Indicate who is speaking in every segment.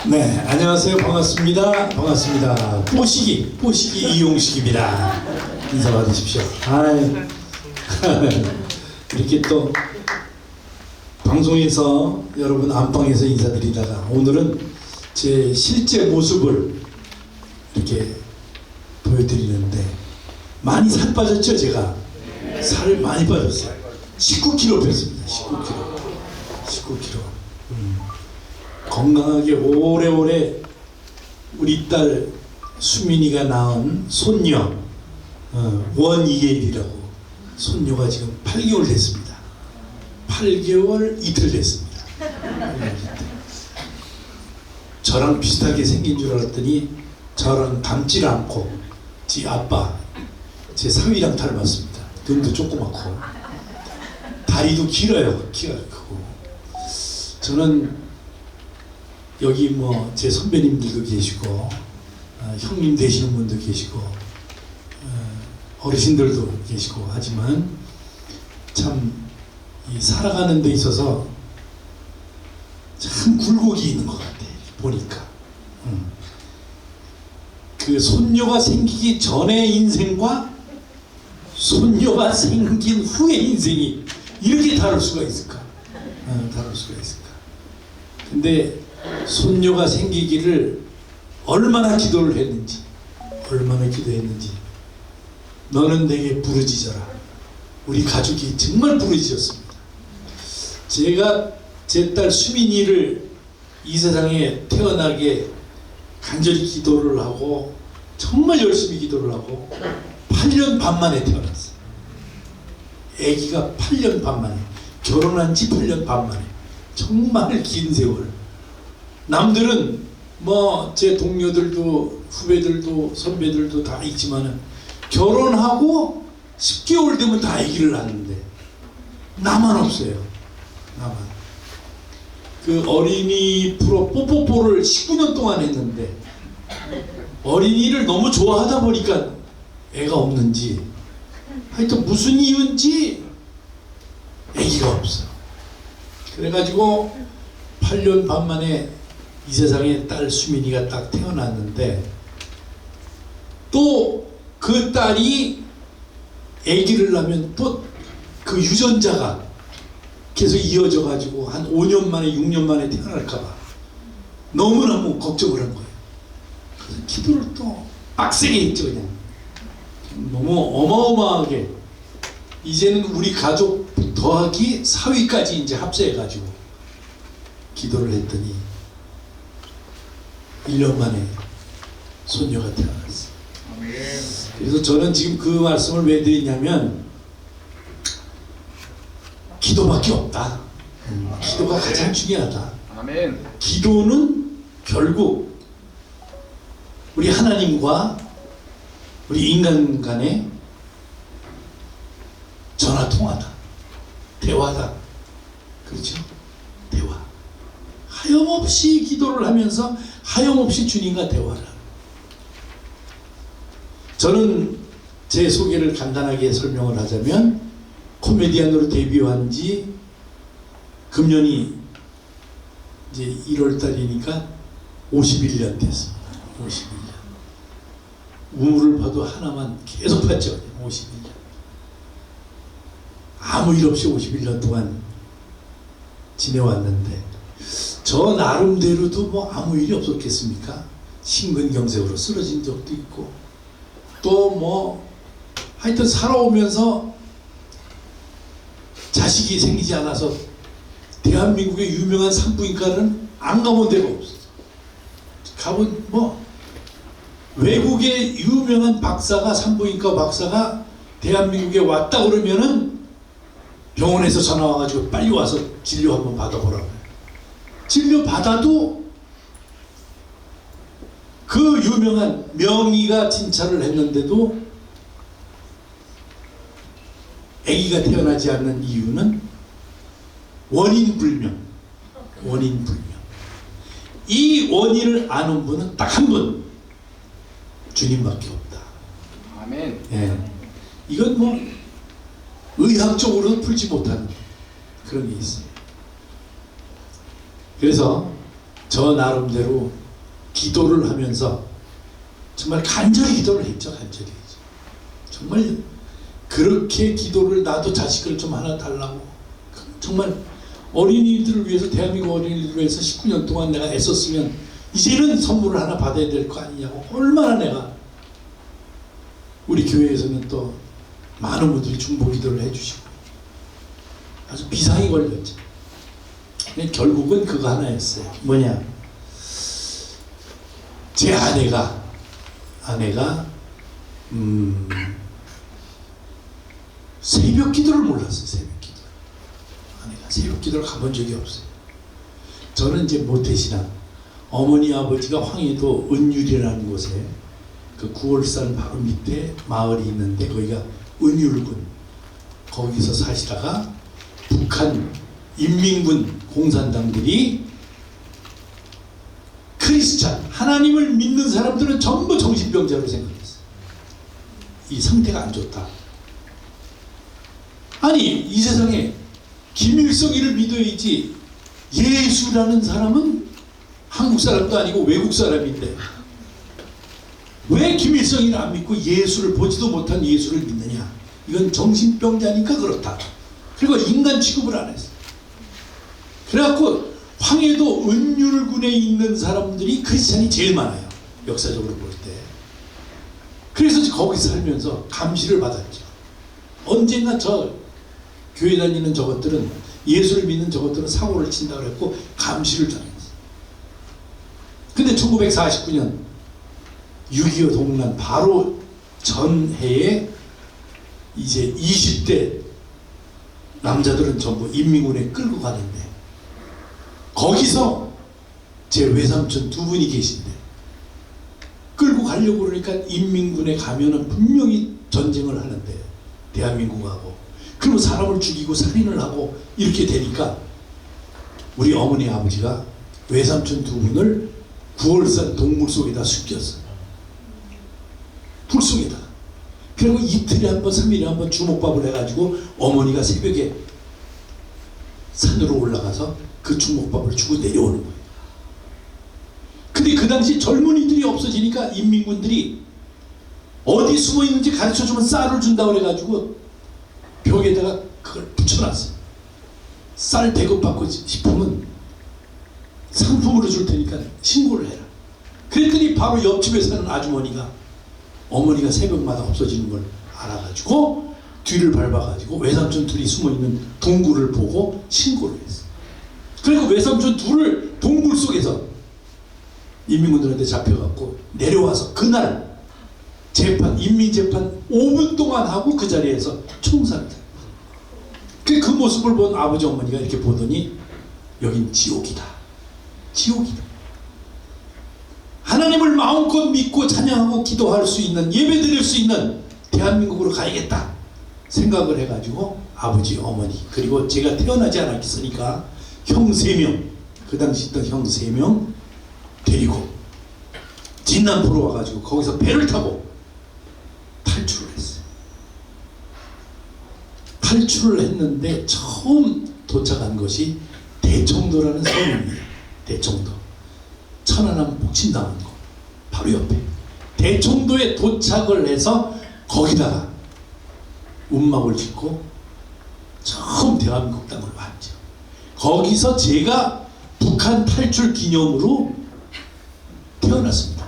Speaker 1: 네, 안녕하세요. 반갑습니다. 반갑습니다. 뽀시기 이용식입니다. 인사 받으십시오. 이렇게 또 방송에서 여러분 안방에서 인사드리다가 오늘은 제 실제 모습을 이렇게 보여드리는데 많이 살 빠졌죠, 제가? 살을 많이 빠졌어요. 19kg 뺐습니다. 19kg. 건강하게 오래오래 우리 딸 수민이가 낳은 손녀 원이엘이라고 손녀가 지금 8개월 됐습니다. 8개월 이틀 됐습니다. 저랑 비슷하게 생긴 줄 알았더니 저랑 닮질 않고 지 아빠 제 사위랑 닮았습니다. 눈도 조그맣고 다리도 길어요. 키가 크고. 저는 여기 뭐 제 선배님들도 계시고 형님 되시는 분도 계시고 어르신들도 계시고 하지만 참 이 살아가는 데 있어서 참 굴곡이 있는 것 같아 보니까. 그 손녀가 생기기 전의 인생과 손녀가 생긴 후의 인생이 이렇게 다를 수가 있을까? 다를 수가 있을까? 근데 손녀가 생기기를 얼마나 기도를 했는지, 얼마나 기도했는지. 너는 내게 부르짖어라. 우리 가족이 정말 부르짖었습니다. 제가 제 딸 수민이를 이 세상에 태어나게 간절히 기도를 하고 정말 열심히 기도를 하고 8년 반 만에 태어났어요. 아기가 8년 반 만에, 결혼한 지 8년 반 만에. 정말 긴 세월. 남들은 뭐 제 동료들도 후배들도 선배들도 다 있지만은 결혼하고 10개월 되면 다 아기를 낳는데 나만 없어요. 나만. 그 어린이 프로 뽀뽀뽀를 19년 동안 했는데 어린이를 너무 좋아하다 보니까 애가 없는지 하여튼 무슨 이유인지 아기가 없어. 그래가지고 8년 반 만에 이 세상에 딸 수민이가 딱 태어났는데 또 그 딸이 아기를 낳으면 또 그 유전자가 계속 이어져 가지고 한 5년 만에 6년 만에 태어날까봐 너무너무 걱정을 한 거예요. 그래서 기도를 또 빡세게 했죠. 그냥 너무 어마어마하게 이제는 우리 가족 더하기 사위까지 이제 합세해 가지고 기도를 했더니 1년 만에 손녀가 태어났어요. 그래서 저는 지금 그 말씀을 왜 드리냐면 기도밖에 없다. 기도가 가장 중요하다.
Speaker 2: 아멘.
Speaker 1: 기도는 결국 우리 하나님과 우리 인간 간의 전화 통화다. 대화다. 그렇죠? 대화. 하염없이 기도를 하면서 하염없이 주님과 대화를 하고. 저는 제 소개를 간단하게 설명을 하자면 코미디언으로 데뷔한 지 금년이 이제 1월 달이니까 51년 됐습니다. 51년. 우물을 봐도 하나만 계속 봤죠. 51년. 아무 일 없이 51년 동안 지내왔는데 저 나름대로도 뭐 아무 일이 없었겠습니까? 심근경색으로 쓰러진 적도 있고 또 뭐 하여튼 살아오면서 자식이 생기지 않아서 대한민국의 유명한 산부인과는 안 가본 데가 없어요. 가본 뭐 외국의 유명한 박사가 산부인과 박사가 대한민국에 왔다 그러면은 병원에서 전화 와가지고 빨리 와서 진료 한번 받아보라고. 진료 받아도 그 유명한 명의가 진찰을 했는데도 아기가 태어나지 않는 이유는 원인 불명. 이 원인을 아는 분은 딱 한 분, 주님밖에 없다.
Speaker 2: 아멘.
Speaker 1: 예. 이건 뭐 의학적으로는 풀지 못하는 그런 게 있어요. 그래서 저 나름대로 기도를 하면서 정말 간절히 기도를 했죠. 간절히. 정말 그렇게 기도를, 나도 자식을 좀 하나 달라고, 정말 어린이들을 위해서, 대한민국 어린이들을 위해서 19년 동안 내가 애썼으면 이제는 선물을 하나 받아야 될 거 아니냐고, 얼마나 내가, 우리 교회에서는 또 많은 분들이 중보 기도를 해주시고 아주 비상이 걸렸죠. 결국은 그거 하나였어요. 뭐냐, 제 아내가 새벽 기도를 몰랐어요. 새벽 기도. 아내가 새벽 기도를 가본 적이 없어요. 저는 이제 모태신앙, 어머니 아버지가 황해도 은율이라는 곳에 그 9월산 바로 밑에 마을이 있는데 거기가 은율군, 거기서 사시다가 북한 인민군 공산당들이 크리스찬, 하나님을 믿는 사람들은 전부 정신병자로 생각했어요. 이 상태가 안 좋다. 아니, 이 세상에 김일성이를 믿어야지, 예수라는 사람은 한국 사람도 아니고 외국 사람인데 왜 김일성이를 안 믿고 예수를, 보지도 못한 예수를 믿느냐? 이건 정신병자니까 그렇다. 그리고 인간 취급을 안 했어요. 그래갖고 황해도 은율군에 있는 사람들이 크리스찬이 제일 많아요. 역사적으로 볼 때. 그래서 거기 살면서 감시를 받았죠. 언젠가 저 교회 다니는 저것들은, 예수를 믿는 저것들은 사고를 친다고 그랬고 감시를 당했어요. 근데 1949년 6.25 동란 바로 전해에 이제 20대 남자들은 전부 인민군에 끌고 가는데, 거기서 제 외삼촌 두 분이 계신데 끌고 가려고 그러니까 인민군에 가면은 분명히 전쟁을 하는데, 대한민국하고, 그리고 사람을 죽이고 살인을 하고 이렇게 되니까 우리 어머니 아버지가 외삼촌 두 분을 9월산 동물 속에다 숨겼어요. 불 속에다. 그리고 이틀에 한 번, 3일에 한 번 주먹밥을 해가지고 어머니가 새벽에 산으로 올라가서 그 주먹밥을 주고 내려오는 거예요. 근데 그 당시 젊은이들이 없어지니까 인민군들이 어디 숨어 있는지 가르쳐주면 쌀을 준다고 그래가지고 벽에다가 그걸 붙여놨어요. 쌀 배급받고 싶으면 상품으로 줄 테니까 신고를 해라. 그랬더니 바로 옆집에 사는 아주머니가, 어머니가 새벽마다 없어지는 걸 알아가지고 뒤를 밟아가지고 외삼촌 둘이 숨어있는 동굴을 보고 신고를 했어요. 그리고 외삼촌 둘을 동굴 속에서 인민군들한테 잡혀갖고 내려와서 그날 재판, 인민재판 5분 동안 하고 그 자리에서 총살을 했어요. 그 모습을 본 아버지 어머니가 이렇게 보더니 여긴 지옥이다. 지옥이다. 하나님을 마음껏 믿고 찬양하고 기도할 수 있는, 예배 드릴 수 있는 대한민국으로 가야겠다 생각을 해가지고 아버지, 어머니, 그리고 제가 태어나지 않았으니까 형 3명, 그 당시 있던 형 3명 데리고 진남포로 와가지고 거기서 배를 타고 탈출을 했어요. 탈출을 했는데 처음 도착한 것이 대청도라는 섬입니다. 대청도. 천안함 복친당한 거 바로 옆에 대청도에 도착을 해서 거기다가 운막을 짓고 처음 대한민국 땅을 왔죠. 거기서 제가 북한 탈출 기념으로 태어났습니다.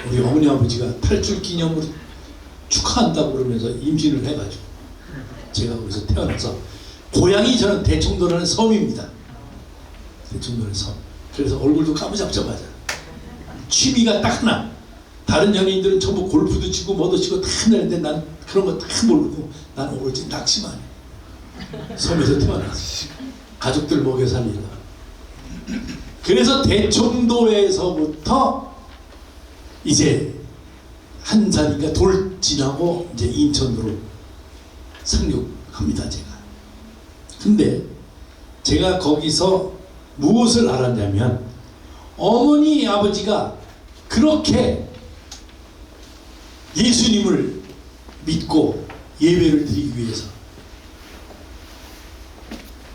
Speaker 1: 우리 어머니 아버지가 탈출 기념으로 축하한다고 그러면서 임신을 해가지고 제가 거기서 태어나서, 고향이 저는 대청도라는 섬입니다. 대청도라는 섬. 그래서 얼굴도 까무잡잡하잖아. 취미가 딱 하나. 다른 연예인들은 전부 골프도 치고 뭐도 치고 다 하는데 난 그런 거 다 모르고 난 오로지 낚시만 해. 섬에서 태어났어. 가족들 먹여 살리다. 그래서 대청도에서부터 이제 한 살인가 돌 지나고 이제 인천으로 상륙합니다. 제가. 근데 제가 거기서 무엇을 알았냐면, 어머니 아버지가 그렇게 예수님을 믿고 예배를 드리기 위해서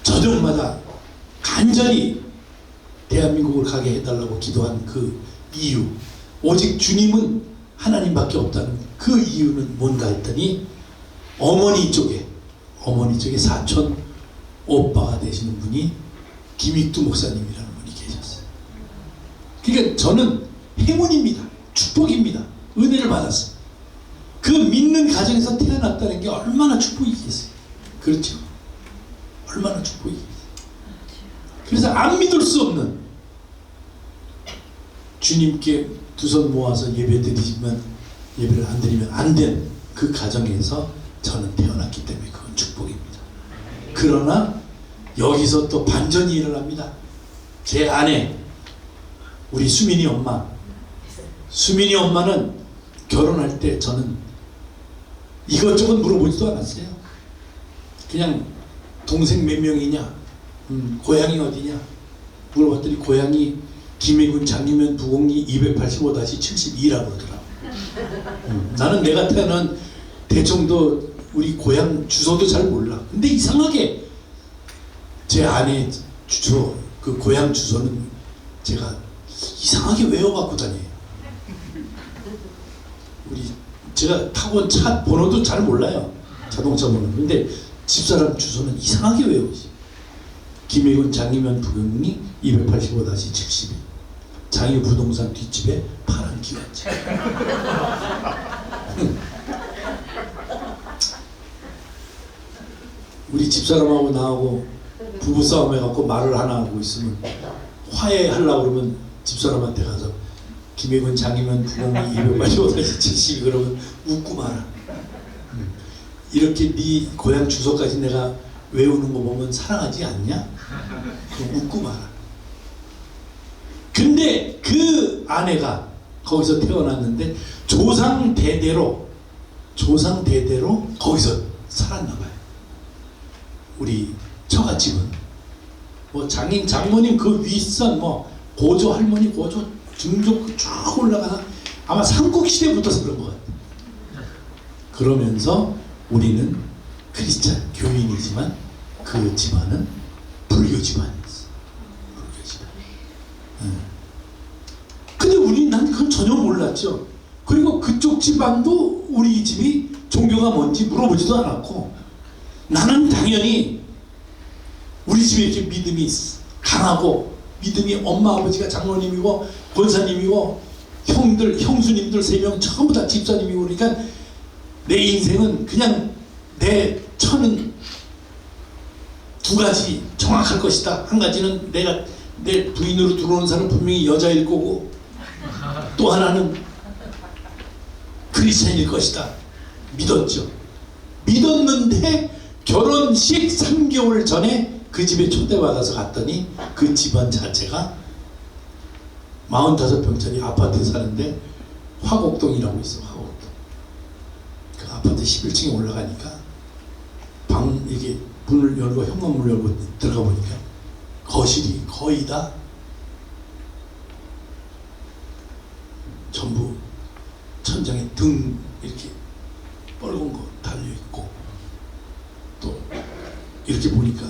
Speaker 1: 저녁마다 간절히 대한민국을 가게 해달라고 기도한 그 이유, 오직 주님은 하나님밖에 없다는 그 이유는 뭔가 했더니 어머니 쪽에 사촌 오빠가 되시는 분이 김익두 목사님이라는 분이 계셨어요. 그러니까 저는 행운입니다. 축복입니다. 은혜를 받았어요. 그 믿는 가정에서 태어났다는 게 얼마나 축복이겠어요. 그렇죠? 얼마나 축복이겠어요. 그래서 안 믿을 수 없는, 주님께 두 손 모아서 예배를 안 드리면 안 된 그 가정에서 저는 태어났기 때문에 그건 축복입니다. 그러나 여기서 또 반전이 일어납니다. 제 아내, 우리 수민이 엄마는 결혼할 때 저는 이것저것 물어보지도 않았어요. 그냥 동생 몇 명이냐, 고향이 어디냐 물어봤더니 고향이 김해군 장유면 부곡리 285-72라고 그러더라고. 나는 내가 태어난 대청도 우리 고향 주소도 잘 몰라. 근데 이상하게 제 아내 주소, 그 고향 주소는 제가 이상하게 외워갖고 다녀요. 제가 타고 온 차 번호도 잘 몰라요. 자동차 번호. 근데 집사람 주소는 이상하게 외우지. 김해군 장유면 부곡리 285-72. 장유 부동산 뒷집에 파란 기관차. 우리 집사람하고 나하고 부부싸움 해갖고 말을 하나 하고 있으면 화해하려고 그러면 집사람한테 가서 김해군 장유면 부곡리 285-72 그러면 웃고 말아. 이렇게 네 고향 주소까지 내가 외우는 거 보면 사랑하지 않냐? 웃고 말아. 근데 그 아내가 거기서 태어났는데 조상 대대로 거기서 살았나 봐요. 우리 처갓집은 뭐 장모님 그 윗선 뭐 고조 할머니 고조 중조 쭉 올라가나 아마 삼국시대부터 그런 것 같아요. 그러면서 우리는 크리스찬 교인이지만 그 집안은 불교 집안이었어. 불교 집안. 근데 난 그건 전혀 몰랐죠. 그리고 그쪽 집안도 우리 집이 종교가 뭔지 물어보지도 않았고, 나는 당연히 우리 집에 이렇게 믿음이 강하고, 믿음이 엄마 아버지가 장로님이고 권사님이고 형들 형수님들 3명 전부 다 집사님이고, 그러니까 내 인생은 그냥 내 처는 2가지 정확할 것이다. 한 가지는 내 부인으로 들어오는 사람은 분명히 여자일 거고, 또 하나는 크리스천일 것이다. 믿었죠. 믿었는데 결혼식 3개월 전에 그 집에 초대받아서 갔더니 그 집안 자체가 45평짜리 아파트에 사는데 화곡동이라고 있어. 화곡동. 그 아파트 11층에 올라가니까 이게 문을 열고 현관문을 열고 들어가 보니까 거실이 거의 다 전부 천장에 등 이렇게 빨간 거 달려있고, 또 이렇게 보니까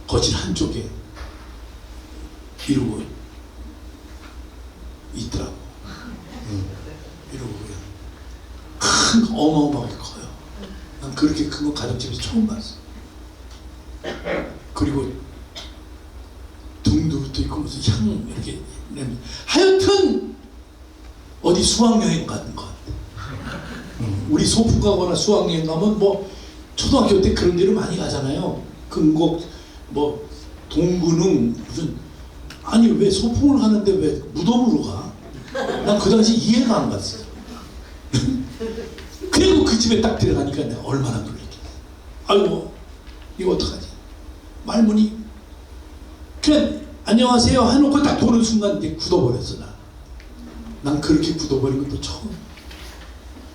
Speaker 1: 거실 한쪽에 이러고 있더라고. 이러고 그냥 어마어마하게 커요. 난 그렇게 큰 거 가정집에서 처음 봤어. 그리고 등도 또 있고 무슨 향 이렇게 하여튼 어디 수학여행 가는 것 같아. 우리 소풍 가거나 수학여행 가면 뭐 초등학교 때 그런 데로 많이 가잖아요. 금곡 뭐 동근흥 무슨, 아니 왜 소풍을 가는데 왜 무덤으로 가? 난 그 당시 이해가 안 갔어. 그리고 그 집에 딱 들어가니까 내가 얼마나 놀랬겠어. 아이고 이거 어떡하지? 말문이 그냥 안녕하세요 해놓고 딱 보는 순간 이제 굳어버렸어. 난 그렇게 굳어버린 것도 처음.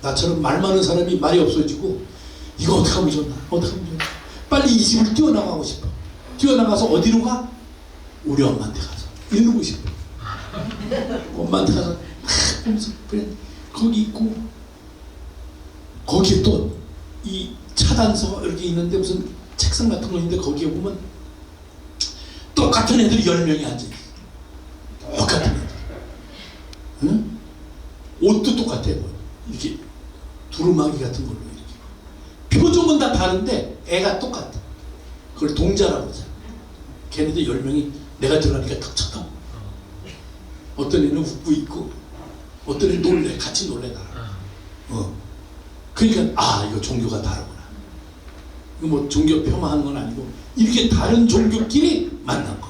Speaker 1: 나처럼 말 많은 사람이 말이 없어지고 이거 어떻게 하면 좋나? 어떻게 하면 좋나? 빨리 이 집을 뛰어나가고 싶어. 뛰어나가서 어디로 가? 우리 엄마한테 가서 이러고 싶어. 엄마한테 가서 보면서 그래 거기 있고, 거기에 또 이 차단서 이렇게 있는데 무슨 책상 같은 거 있는데 거기에 보면 똑같은 애들이 10명이 앉아있어. 옷도 똑같아요. 이렇게 두루마기 같은 걸로 이렇게. 표정은 다 다른데 애가 똑같아. 그걸 동자라고 하잖아. 걔네들 10명이 내가 들어가니까 탁 쳐다보. 어떤 애는 웃고 있고, 어떤 애는 놀래, 같이 놀래 나랑. 그러니까 이거 종교가 다르구나. 이거 뭐 종교 폄하하는 건 아니고 이렇게 다른 종교끼리 만난 거.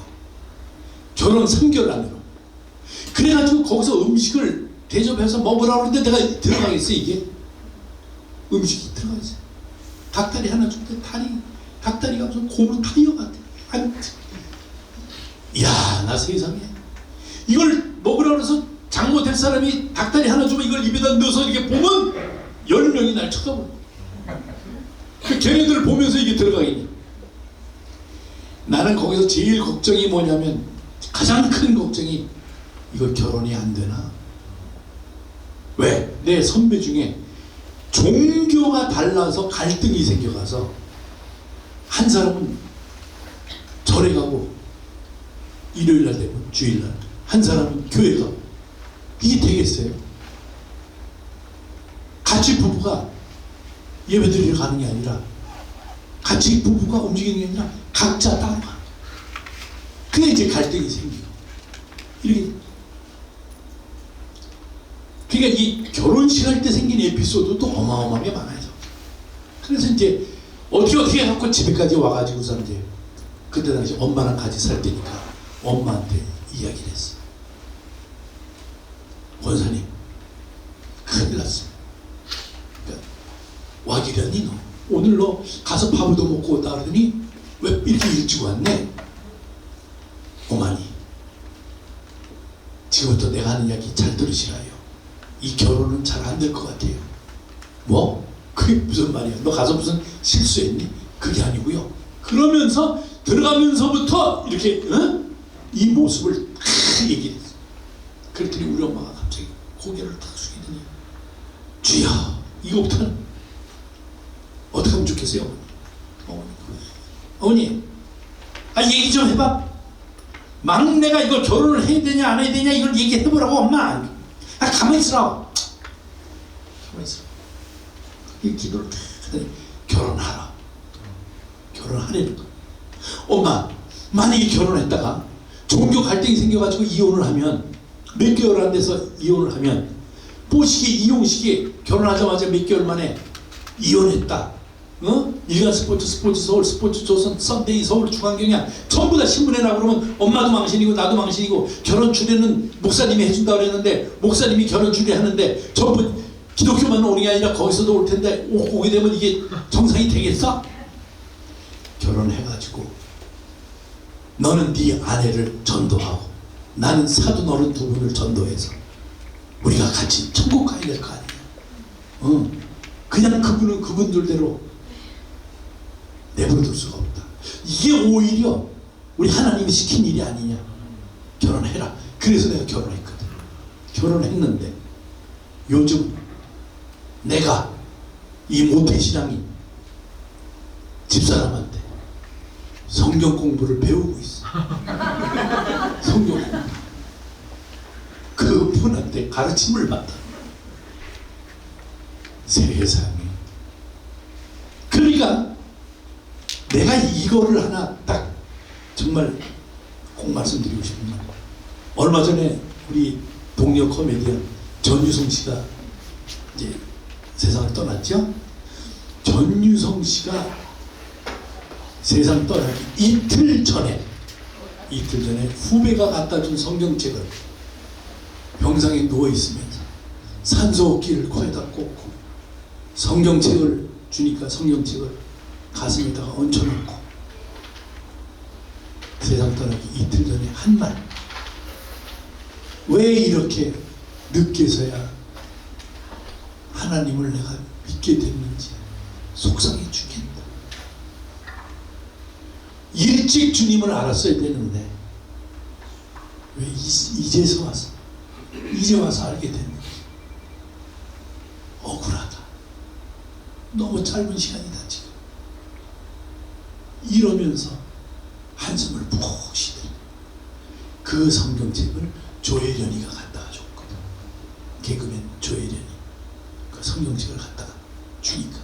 Speaker 1: 결혼 3개월 안으로. 그래가지고 거기서 음식을 대접해서 먹으라고 하는데 내가 들어가겠어 이게? 음식이 들어가겠어. 닭다리 하나 줄때 닭다리가 무슨 고무 타이어 같아. 이야, 나 세상에 이걸 먹으라고 해서 장모될 사람이 닭다리 하나 주면 이걸 입에다 넣어서 이렇게 보면 10명이 날 쳐다보고, 그 걔네들 보면서 이게 들어가겠냐. 나는 거기서 제일 걱정이 뭐냐면, 가장 큰 걱정이 이거 결혼이 안 되나? 왜? 내 선배 중에 종교가 달라서 갈등이 생겨가서 한 사람은 절에 가고 일요일날 되면 주일날, 한 사람은 교회 가고. 이게 되겠어요? 같이 부부가 예배드리러 가는 게 아니라, 같이 부부가 움직이는 게 아니라 각자 따로 가. 그게 이제 갈등이 생기고. 이렇게. 그러니까 이 결혼식 할 때 생긴 에피소드도 어마어마하게 많아요. 그래서 이제 어떻게 해갖고 집에까지 와가지고서 이제 그때 당시 엄마랑 같이 살 때니까 엄마한테 이야기를 했어. 권사님, 큰일 났어. 그러니까 와기련이 너 오늘 너 가서 밥도 먹고 오다 그러더니 왜 이렇게 일찍 왔네? 어머니, 지금부터 내가 하는 이야기 잘 들으시라요. 이 결혼은 잘 안 될 것 같아요. 뭐? 그게 무슨 말이야? 너 가서 무슨 실수했니? 그게 아니고요. 그러면서 들어가면서부터 이렇게 이 모습을 탁 얘기했어. 그랬더니 우리 엄마가 갑자기 고개를 탁 숙이더니, 주여, 이거부터는 어떻게 하면 좋겠어요? 어머니, 얘기 좀 해봐. 막내가 이걸 결혼을 해야 되냐 안 해야 되냐 이걸 얘기해보라고. 엄마, 가만히 있으라고. 가만히 있으라. 이 기도를 탁 하더니 결혼하라. 결혼하려는 거야. 엄마, 만약에 결혼했다가 종교 갈등이 생겨가지고 이혼을 하면, 몇 개월 안 돼서 이혼을 하면, 뽀시기 이용식이 결혼하자마자 몇 개월 만에 이혼했다. 일간 스포츠 서울, 스포츠 조선, 썬데이 서울, 중앙경향 전부 다 신문에 나고 그러면 엄마도 망신이고 나도 망신이고, 결혼 주례는 목사님이 해준다고 그랬는데 목사님이 결혼 주례하는데 전부 기독교만 오는 게 아니라 거기서도 올 텐데 오게 되면 이게 정상이 되겠어? 결혼해가지고 너는 네 아내를 전도하고 나는 사도 너른 두 분을 전도해서 우리가 같이 천국 가야 될 거 아니야. 그냥 그분은 그분들대로 내버려둘 수가 없다. 이게 오히려 우리 하나님이 시킨 일이 아니냐. 결혼해라. 그래서 내가 결혼했거든. 결혼했는데 요즘 내가 이 모태신앙이 집사람한테 성경 공부를 배우고 있어. 성경 공부. 그분한테 가르침을 받다. 세상에. 그러니까 내가 이거를 하나 딱 정말 꼭 말씀드리고 싶은 말. 얼마 전에 우리 동료 코미디언 전유성 씨가 이제 세상을 떠났죠. 전유성 씨가 세상 떠나기 이틀 전에 후배가 갖다 준 성경책을 병상에 누워 있으면서 산소호흡기를 코에다 꽂고 성경책을 주니까 성경책을 가슴에다가 얹혀놓고 세상 떠나기 이틀 전에 한 말. 왜 이렇게 늦게서야 하나님을 내가 믿게 됐는지 속상해 죽겠다. 일찍 주님을 알았어야 되는데 왜 이제 와서 알게 됐는지 억울하다. 너무 짧은 시간이다 지금. 이러면서 한숨을 푹 쉬더니 그 성경책을 조혜련이가 갖다 줬거든. 개그맨 조혜련이 그 성경책을 갖다가 주니까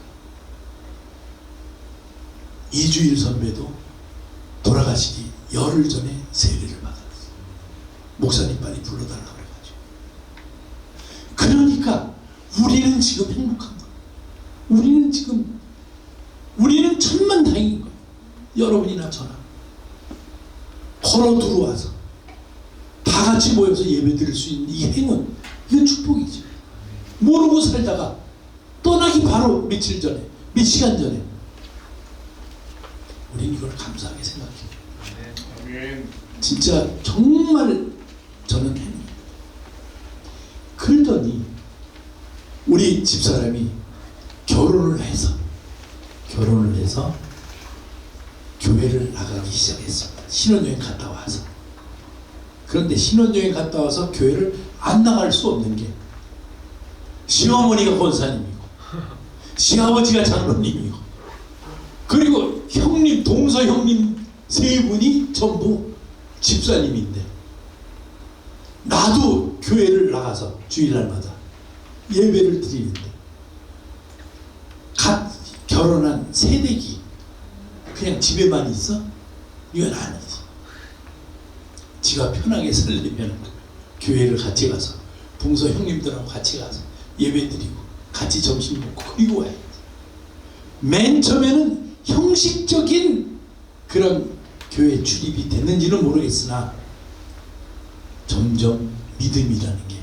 Speaker 1: 이주일 선배도 돌아가시기 열흘 전에 세례를 받았어. 목사님 빨리 불러달라고 해가지고. 그러니까 우리는 지금 행복한 거야. 우리는 천만다행인 거야. 여러분이나 저나 걸어 들어와서 다 같이 모여서 예배 드릴 수 있는 이 행운, 이건 축복이지. 모르고 살다가 떠나기 바로 며칠 전에, 몇 시간 전에 우린 이걸 감사하게 생각해요. 진짜 정말 저는 행운입니다. 그러더니 우리 집사람이 결혼을 해서 교회를 나가기 시작했습니다. 신혼여행 갔다 와서. 그런데 신혼여행 갔다 와서 교회를 안 나갈 수 없는 게 시어머니가 권사님이고 시아버지가 장로님이고 그리고 형님, 동서 형님 세 분이 전부 집사님인데 나도 교회를 나가서 주일날마다 예배를 드리는데 갓 결혼한 새내기 그냥 집에만 있어? 이건 아니지. 지가 편하게 살려면 교회를 같이 가서 동서 형님들하고 같이 가서 예배 드리고 같이 점심 먹고 그리고 와야지. 맨 처음에는 형식적인 그런 교회 출입이 됐는지는 모르겠으나 점점 믿음이라는 게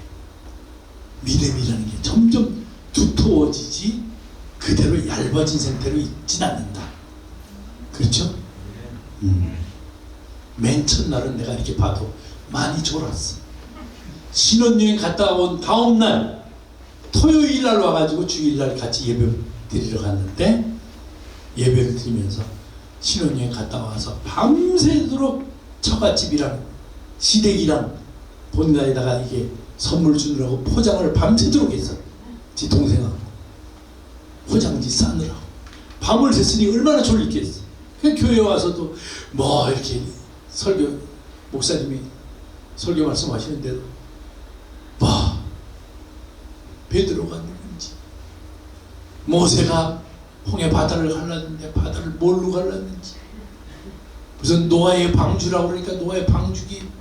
Speaker 1: 점점 두터워지지 그대로 얇아진 상태로 있진 않는다. 그렇죠? 맨 첫날은 내가 이렇게 봐도 많이 졸았어. 신혼여행 갔다 온 다음날 토요일날 와가지고 주일날 같이 예배 드리러 갔는데 예배를 드리면서 신혼여행 갔다 와서 밤새도록 처갓집이랑 시댁이랑 본가에다가 이게 선물 주느라고 포장을 밤새도록 했어. 지 동생하고 포장지 싸느라고 밤을 샜으니 얼마나 졸리겠어. 교회 와서도 뭐 이렇게 목사님이 설교 말씀하시는데도 뭐 베드로가 누군지 모세가 홍해 바다를 갈랐는데 바다를 뭘로 갈랐는지 무슨 노아의 방주라고 그러니까 노아의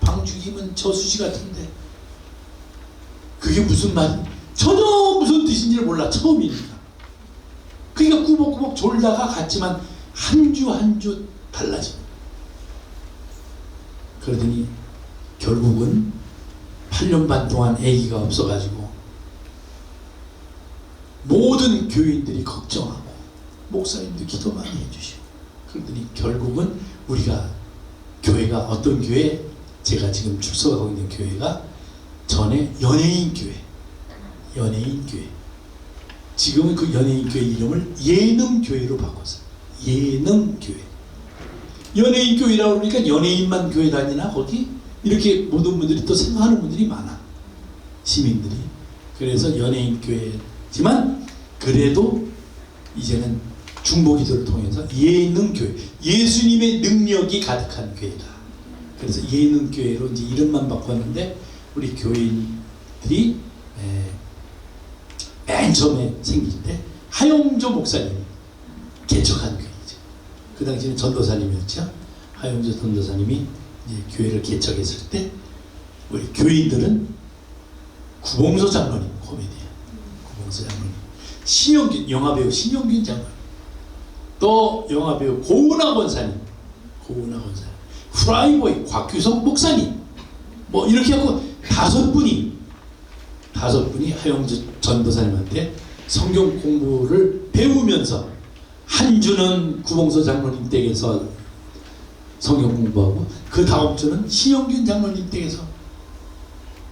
Speaker 1: 방주기면 저수지 같은데 그게 무슨 말 전혀 무슨 뜻인지를 몰라. 처음이니까. 그러니까 꾸벅꾸벅 졸다가 갔지만 한 주 한 주 달라집니다. 그러더니 결국은 8년 반 동안 아기가 없어가지고 모든 교인들이 걱정하고 목사님도 기도 많이 해주시고 그러더니 결국은 우리가 교회가 어떤 교회, 제가 지금 출석하고 있는 교회가 전에 연예인 교회 지금은 그 연예인 교회 이름을 예능교회로 바꿨어요. 예능교회. 연예인 교회라고 그러니까 연예인만 교회 다니나 거기? 이렇게 모든 분들이 또 생각하는 분들이 많아. 시민들이. 그래서 연예인 교회지만 그래도 이제는 중보기도를 통해서 예능교회, 예수님의 능력이 가득한 교회다. 그래서 예능교회로 이제 이름만 바꿨는데 우리 교인들이 맨 처음에 생길 때 하용조 목사님이 개척한 교회죠. 그 당시에는 전도사님이었죠. 하용조 전도사님이 이제 교회를 개척했을 때 우리 교인들은 구봉서 장로님, 코미디언 구봉서 장로님, 신영균 영화배우 신영균 장로님, 또 영화배우 고은하 권사님, 후라이보이 곽규석 목사님, 뭐 이렇게 하고 다섯 분이 하용주 전도사님한테 성경 공부를 배우면서 한 주는 구봉서 장로님 댁에서 성경 공부하고 그 다음 주는 신영균 장로님 댁에서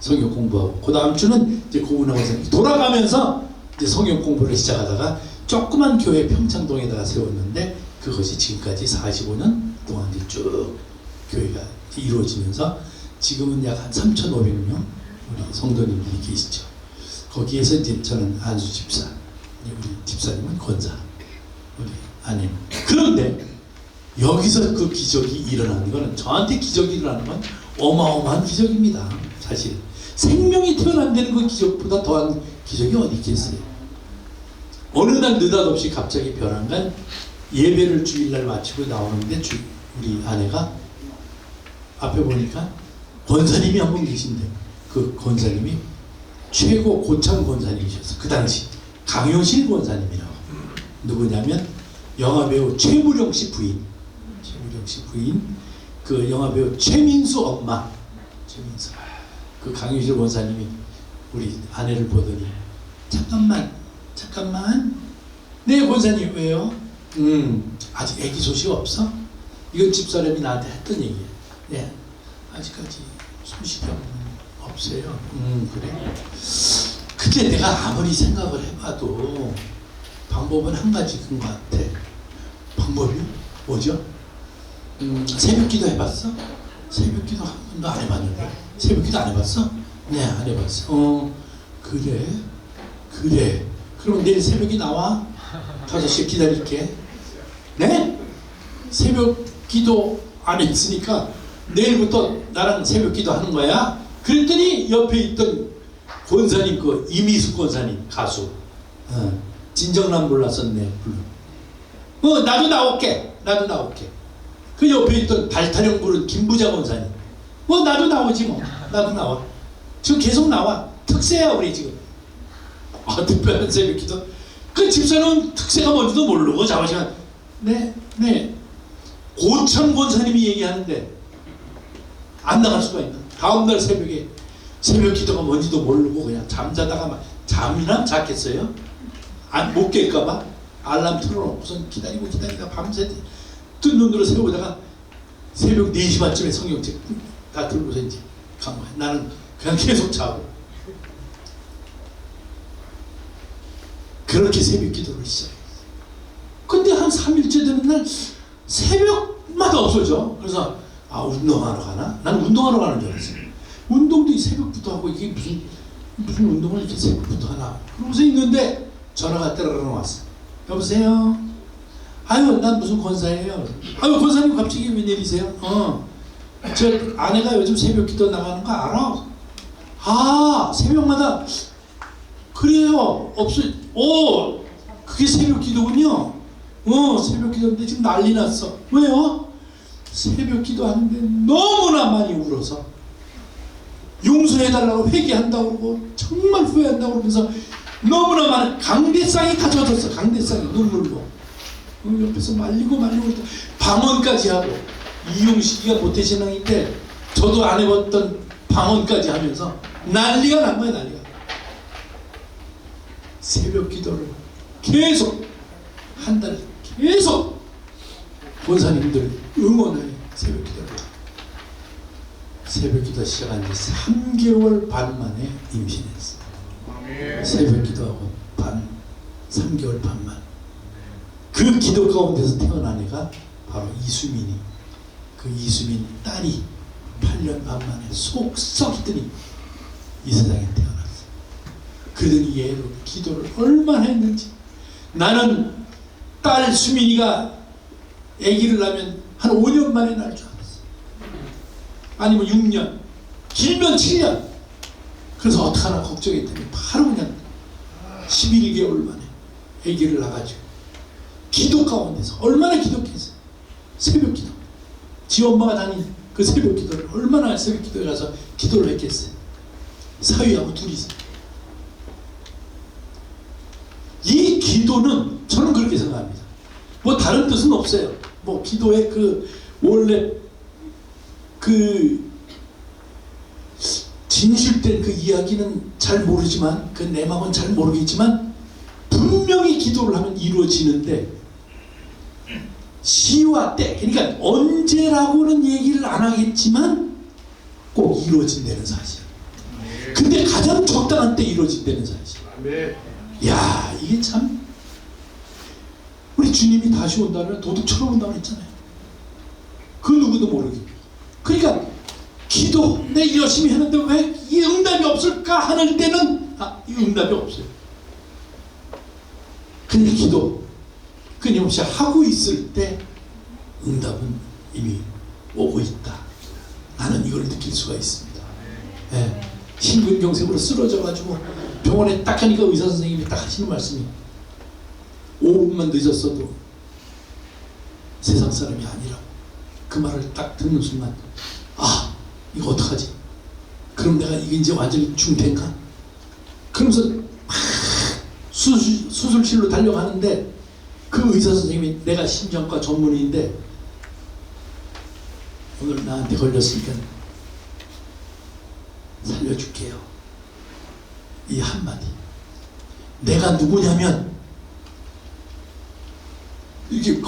Speaker 1: 성경 공부하고 그 다음 주는 이제 고은하 권사님 돌아가면서 이제 성경 공부를 시작하다가 조그만 교회 평창동에다가 세웠는데 그것이 지금까지 45년 동안 이제 쭉 교회가 이루어지면서 지금은 약 한 3,500명 우리 성도님들이 계시죠. 거기에서 이제 저는 안수 집사, 우리 집사님은 권사, 우리 아내. 그런데 여기서 그 기적이 일어나는 거는 저한테 기적이 일어나는 건 어마어마한 기적입니다. 사실 생명이 태어난다는 그 기적보다 더한 기적이 어디 있겠어요? 어느 날 느닷없이 갑자기 변한 건 예배를 주일날 마치고 나오는데 우리 아내가 앞에 보니까 권사님이 한 분 계신데 그 권사님이 최고 고참 권사님이셨어. 그 당시 강효실 권사님이라고. 누구냐면 영화배우 최무룡 씨 부인, 그 영화배우 최민수 엄마, 최민수. 그 강효실 권사님이 우리 아내를 보더니 잠깐만 네 권사님 왜요? 아직 애기 소식 없어? 이건 집사람이 나한테 했던 얘기야. 네 아직까지 소식이 없어요. 그래. 근데 내가 아무리 생각을 해봐도 방법은 한 가지인 것 같아. 방법이 뭐죠? 새벽기도 해봤어? 새벽기도 한 번도 안 해봤는데. 새벽기도 안 해봤어? 네, 안 해봤어. 그래. 그럼 내일 새벽에 나와? 5시에 기다릴게. 네? 새벽기도 안 했으니까 내일부터 나랑 새벽기도 하는 거야? 그랬더니 옆에 있던 권사님, 그 이미숙 권사님, 가수. 진정남 몰랐었네. 나도 나올게. 그 옆에 있던 발타령 부른 김부자 권사님. 나도 나오지 뭐. 나도 나와. 지금 계속 나와. 특세야 우리 지금. 특별한 새벽기도. 그 집사람은 특세가 뭔지도 모르고 자화시간. 네. 고참 권사님이 얘기하는데 안 나갈 수가 있나? 다음날 새벽에 새벽기도가 뭔지도 모르고 그냥 잠자다가 잠이나 잤겠어요? 못 깰까봐 알람 틀어놓고선 기다리다 밤새 뜬 눈으로 세우다가 새벽 4시 반쯤에 성경책 다 들고서 이제 간 거야. 나는 그냥 계속 자고. 그렇게 새벽 기도를 시작했어. 근데 한 3일째 되는 날 새벽마다 없어져. 그래서 운동하러 가나? 나는 운동하러 가는 줄 알았어. 운동도 이 새벽부터 하고 이게 무슨 운동을 이렇게 새벽부터 하나. 그러고서 있는데 전화가 따라랑 왔어. 여보세요? 난 무슨 권사예요. 권사님 갑자기 웬일이세요? 저 아내가 요즘 새벽 기도 나가는 거 알아? 새벽마다 그래요. 그게 새벽 기도군요. 새벽 기도인데 지금 난리 났어. 왜요? 새벽 기도하는데 너무나 많이 울어서 용서해달라고 회개한다고 그러고 정말 후회한다고 그러면서 너무나 많은 강대상이 다 젖었어. 강대상이 눈물로. 옆에서 말리고 방언까지 하고. 이용식이가 모태신앙인데 저도 안 해봤던 방언까지 하면서 난리가 난 거야. 난리가. 새벽 기도를 계속 한 달 계속 권사님들 응원해. 새벽 기도 시작한 지 3개월 반 만에 임신했어. 새벽 기도하고 3개월 반 만. 그 기도 가운데서 태어난 애가 바로 이수민이. 그 이수민 딸이 8년 반 만에 속 썩더니 이 세상에 태어났어. 그러더니 얘로 기도를 얼마나 했는지. 나는 딸 수민이가 아기를 낳으면 한 5년 만에 날 줄 알았어. 아니면 6년, 길면 7년. 그래서 어떡하나 걱정했더니 바로 그냥 11개월 만에 아기를 낳아가지고 기도 가운데서 얼마나 기도했어요. 새벽 기도. 지 엄마가 다닌 그 새벽 기도를 얼마나 새벽 기도에 가서 기도를 했겠어요. 사위하고 둘이서. 이 기도는 저는 그렇게 생각합니다. 뭐 다른 뜻은 없어요. 뭐 기도의 그 원래 그 진실된 그 이야기는 잘 모르지만 그 내막은 잘 모르겠지만 분명히 기도를 하면 이루어지는데 시와 때, 그러니까 언제라고는 얘기를 안 하겠지만 꼭 이루어진다는 사실. 근데 가장 적당한 때 이루어진다는 사실. 야, 이게 참 우리 주님이 다시 온다면 도둑처럼 온다고 했잖아요. 그 누구도 모르게. 그러니까 기도 내 열심히 했는데 왜 이 응답이 없을까 하는 때는 이 응답이 없어요. 근데 기도 끊임없이 하고 있을 때 응답은 이미 오고 있다. 나는 이걸 느낄 수가 있습니다. 네. 심근경색으로 쓰러져가지고 병원에 딱 가니까 의사 선생님이 딱 하시는 말씀이 5분만 늦었어도 세상 사람이 아니라고. 그 말을 딱 듣는 순간 아 이거 어떡하지? 그럼 내가 이게 이제 완전히 중태인가? 그러면서 막 수술실로 달려가는데 그 의사 선생님이 내가 심장과 전문의인데 오늘 나한테 걸렸으니까 살려줄게요. 이 한마디. 내가 누구냐면 이렇게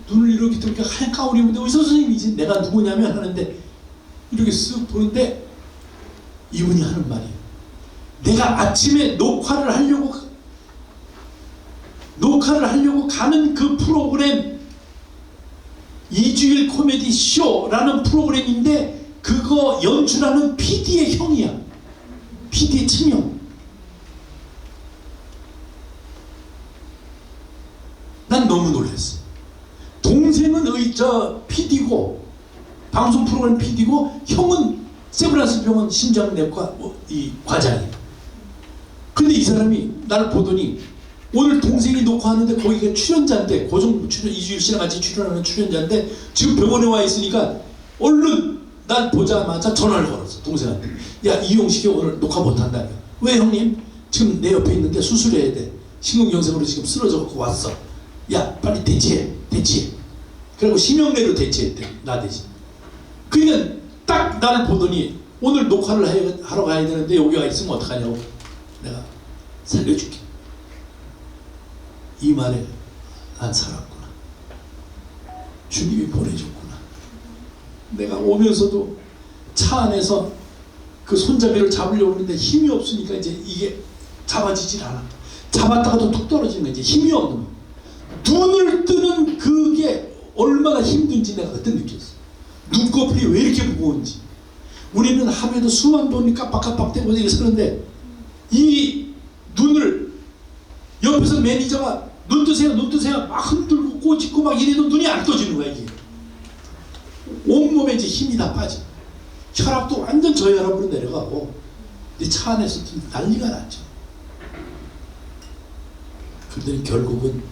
Speaker 1: 눈을 이렇게 뜨니까 하얀 가운이 입는데 의사 선생님이지 내가 누구냐면 하는데 이렇게 쓱 보는데 이분이 하는 말이에요. 내가 아침에 녹화를 하려고 가는 그 프로그램 2주일 코미디 쇼라는 프로그램인데 그거 연출하는 PD의 형이야. PD의 친형. 난 너무 놀랐어. 동생은 PD고 방송 프로그램 PD고 형은 세브란스 병원 심장내과 이 과장이야. 근데 이 사람이 나를 보더니 오늘 동생이 녹화하는데 거기가 출연자인데 고정 출연 이주일 씨랑 같이 출연하는 출연자인데 지금 병원에 와 있으니까 얼른 날 보자마자 전화를 걸었어. 동생한테. 야 이용식이 오늘 녹화 못한다며. 왜 형님? 지금 내 옆에 있는데 수술해야 돼. 심근경색으로 지금 쓰러져갖고 왔어. 야 빨리 대치해. 그리고 심형래로 대치했대. 나 대신. 그러니까 딱 나를 보더니 오늘 녹화를 하러 가야 되는데 여기 와 있으면 어떡하냐고. 내가 살려줄게. 이 말에 난 살았구나. 주님이 보내줬구나. 내가 오면서도 차 안에서 그 손잡이를 잡으려고 하는데 힘이 없으니까 이제 이게 잡아지질 않아. 잡았다가도 툭 떨어지는 거지. 힘이 없는 거야. 눈을 뜨는 그게 얼마나 힘든지 내가 그때 느꼈어. 눈꺼풀이 왜 이렇게 무거운지. 우리는 하루에도 수만 번이 깜빡깜빡대고 이렇게 서는데 이 눈을 옆에서 매니저가 눈 뜨세요 막 흔들고 꼬집고 막 이래도 눈이 안 떠지는 거야. 이게 온몸에 이제 힘이 다 빠져. 혈압도 완전 저혈압으로 내려가고 근데 차 안에서 난리가 났죠. 그런데 결국은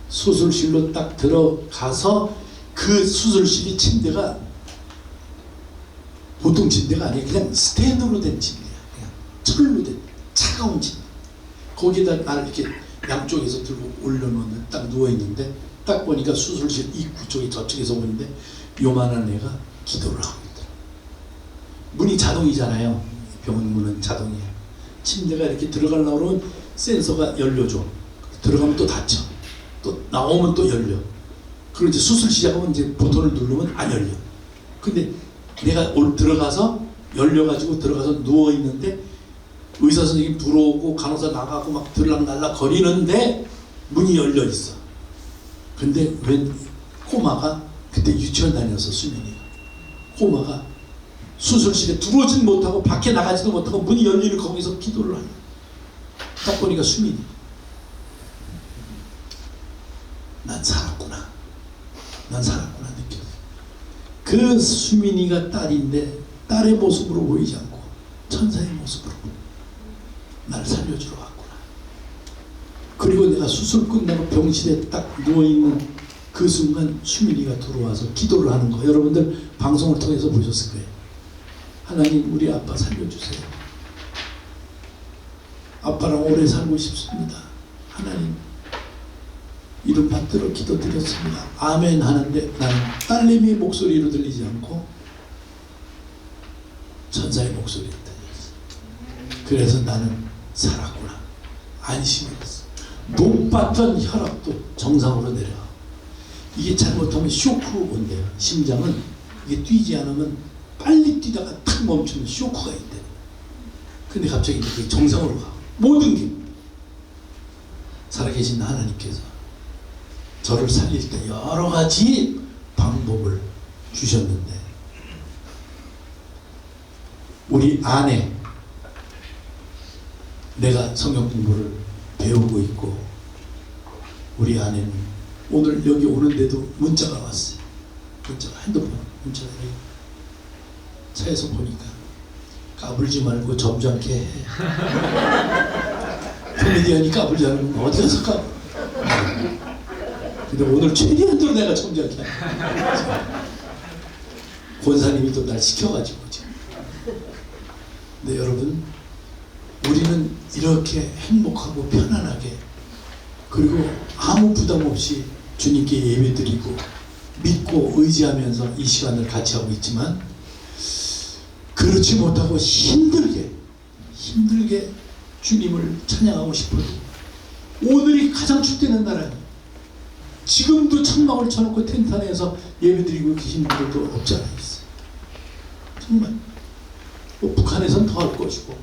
Speaker 1: 수술실로 딱 들어가서 그 수술실이 침대가 보통 침대가 아니에요. 그냥 스텐으로 된 침대야. 그냥 철로 된 차가운 침대. 거기다 나를 이렇게 양쪽에서 들고 올려놓는 딱 누워있는데 딱 보니까 수술실 입구 쪽에 저쪽에서 보는데 요만한 애가 기도를 하고 있더라. 문이 자동이잖아요. 병원 문은 자동이에요. 침대가 이렇게 들어가려고 그러면 센서가 열려줘. 들어가면 또 닫혀. 또 나오면 또 열려. 그리고 이제 수술 시작하면 이제 버튼을 누르면 안 열려. 근데 내가 들어가서 열려가지고 들어가서 누워있는데 의사 선생님 들어오고 간호사 나가고 막 들락날락 거리는데 문이 열려 있어. 근데 웬 꼬마가 그때 유치원 다녀서 수면이가 꼬마가 수술실에 들어오진 못하고 밖에 나가지도 못하고 문이 열리는 거기서 기도를 하냐. 딱 보니까 수민이. 난 살았구나 느꼈어. 그 수민이가 딸인데 딸의 모습으로 보이지 않고 천사의 모습으로 날 살려주러 왔구나. 그리고 내가 수술 끝나고 병실에 딱 누워있는 그 순간 수민이가 들어와서 기도를 하는 거 여러분들 방송을 통해서 보셨을 거예요. 하나님 우리 아빠 살려주세요. 아빠랑 오래 살고 싶습니다. 하나님 이름 받들어 기도드렸습니다. 아멘 하는데 나는 딸내미의 목소리로 들리지 않고 천사의 목소리로 들렸어. 그래서 나는 살았구나. 안심을 했어. 높았던 혈압도 정상으로 내려가. 이게 잘못하면 쇼크 온대요. 심장은 이게 뛰지 않으면 빨리 뛰다가 탁 멈추면 쇼크가 있대. 근데 갑자기 그게 정상으로 가. 모든 게 살아계신 하나님께서 저를 살릴 때 여러 가지 방법을 주셨는데 우리 아내 내가 성경 공부를 배우고 있고 우리 아내는 오늘 여기 오는데도 문자가 왔어요. 문자가 핸드폰 문자가 차에서 보니까 까불지 말고 점잖게 해. 코미디언이 까불지 않으면 어디 가서 까불어. 근데 오늘 최대한으로 내가 점잖게 해. 권사님이 또 날 시켜가지고 지금. 근데 여러분, 우리는 이렇게 행복하고 편안하게, 그리고 아무 부담 없이 주님께 예배드리고 믿고 의지하면서 이 시간을 같이 하고 있지만, 그렇지 못하고 힘들게 주님을 찬양하고 싶어도 오늘이 가장 축되는 날 아니에요. 지금도 천막을 쳐놓고 텐트 안에서 예배드리고 계신 분들도 없지 않아 있어요. 정말 뭐 북한에선 더 할 것이고,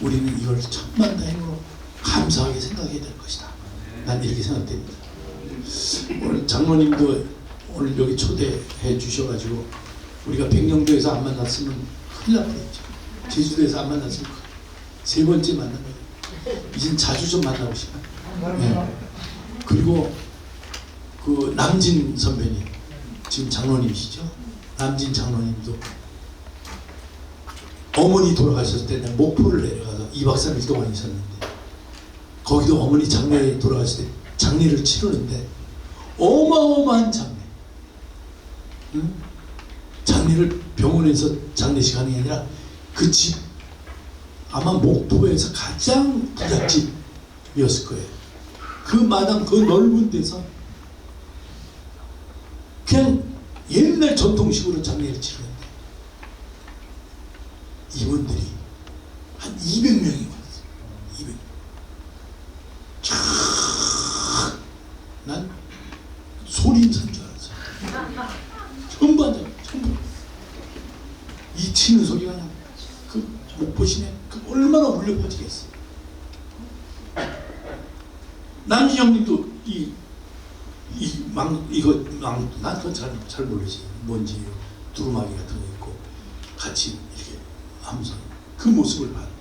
Speaker 1: 우리는 이걸 천만다행으로 감사하게 생각해야 될 것이다. 난 이렇게 생각됩니다. 오늘 장로님도 오늘 여기 초대해 주셔가지고 우리가 백령도에서 안 만났으면 큰일 날 뻔했죠. 제주도에서 안 만났으면 세 번째 만난 거예요. 이젠 자주 좀 만나고 싶어요. 네. 그리고 그 남진 선배님, 지금 장로님이시죠? 남진 장로님도 어머니 돌아가셨을 때 내가 목포를 내려가서 2박 3일 동안 있었는데, 거기도 어머니 장례에 돌아가실 때 장례를 치르는데 어마어마한 장례. 응? 장례를 병원에서 장례식 하는 게 아니라 그 집, 아마 목포에서 가장 부잣집이었을 거예요. 그 마당, 그 넓은 데서 그냥 옛날 전통식으로 장례를 치르는데 이분들이 한 200명이 왔어요. 200명. 촤악! 난 소림산 줄 알았어요. 전부 앉아, 전부. 이 치는 소리가 그냥 그 목포시내 그 얼마나 울려 퍼지겠어. 남진 형님도 난 그건 잘 모르지. 뭔지 두루마기 같은 거 있고 같이 이렇게 하면서 그 모습을 봤는데,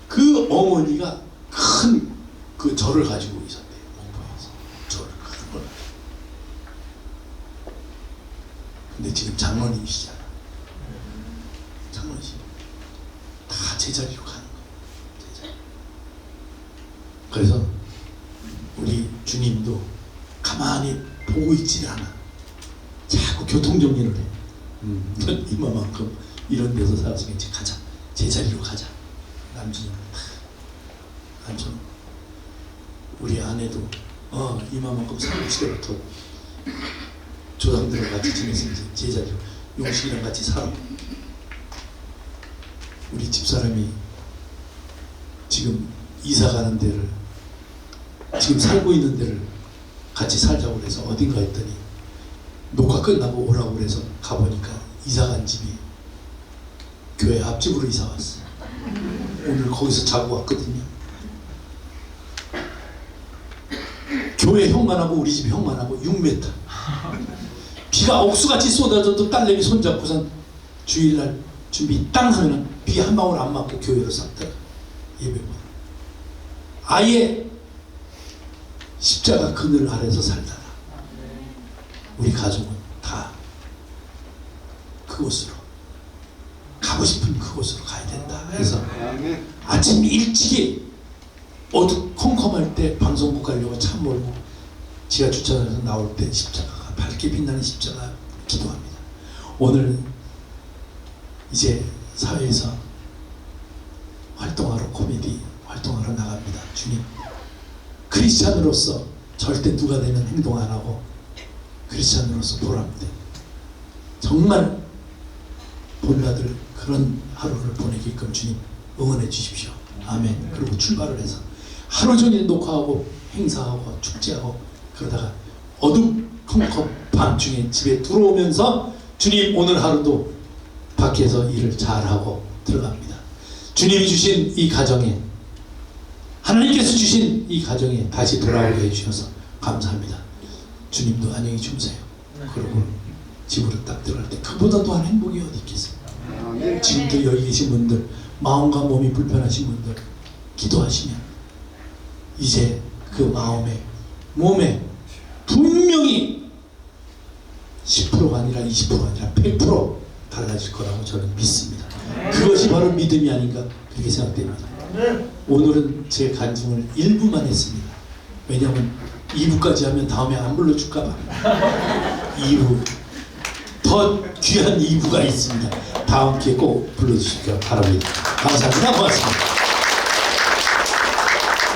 Speaker 1: 그 어머니가 큰 그 절을 가지고 있었대요. 목포에서 절을 큰 걸. 근데 지금 장로님이시잖아. 장로님 다 제자리로 가는 거예요. 제자리. 그래서 우리 주님도 가만히 보고 있지 않아. 자꾸 교통정리를 해. 이만큼 이런 데서 살았으니 이제 가자. 제자리로 가자. 남준이 남준, 우리 아내도 이만큼 살고 시대부터 조상들과 같이 지내서 이제 제자리로 용식이랑 같이 살아. 우리 집사람이 지금 이사 가는 데를, 지금 살고 있는 데를 같이 살자고 그래서 어딘가 했더니 녹화 끝나고 오라고 그래서 가보니까 이사 간 집이 교회 앞집으로 이사 왔어. 오늘 거기서 자고 왔거든요. 교회 형만하고 우리 집 형만하고 6m. 비가 억수같이 쏟아져도 딸내미 손잡고선 주일날 준비 땅 하면 비 한 방울 안 맞고 교회로 싹 들어가 예배 보러. 아예 십자가 그늘 아래서 살다가 우리 가족은 다 그곳으로 가고 싶은 그곳으로 가야 된다 해서 아침 일찍이 어두컴컴할 때 방송국 가려고 차 몰고 지하 주차장에서 나올 때 십자가가 밝게 빛나는 십자가 기도합니다. 오늘 이제 사회에서 활동하러, 코미디 활동하러 나갑니다. 주님, 크리스찬으로서 절대 누가 되는 행동 안 하고 크리스찬으로서 보랍니다. 정말 본받을 그런 하루를 보내게끔 주님 응원해 주십시오. 아멘. 그리고 출발을 해서 하루 종일 녹화하고 행사하고 축제하고 그러다가 어두컴컴 밤중에 집에 들어오면서 주님 오늘 하루도 밖에서 일을 잘하고 들어갑니다. 주님이 주신 이 가정에, 하나님께서 주신 이 가정에 다시 돌아오게 해주셔서 감사합니다. 주님도 안녕히 주무세요. 그리고 집으로 딱 들어갈 때 그보다 더한 행복이 어디 있겠어요. 지금도 여기 계신 분들, 마음과 몸이 불편하신 분들 기도하시면 이제 그 마음에 몸에 분명히 10%가 아니라 20% 20%가 아니라 100% 달라질 거라고 저는 믿습니다. 그것이 바로 믿음이 아닌가 그렇게 생각됩니다. 오늘은 제 간증을 일부만 했습니다. 왜냐하면 2부까지 하면 다음에 안 불러줄까 봐. 2부 더 귀한 2부가 있습니다. 다음 기회에 꼭 불러주시기 바랍니다. 감사합니다. 고맙습니다.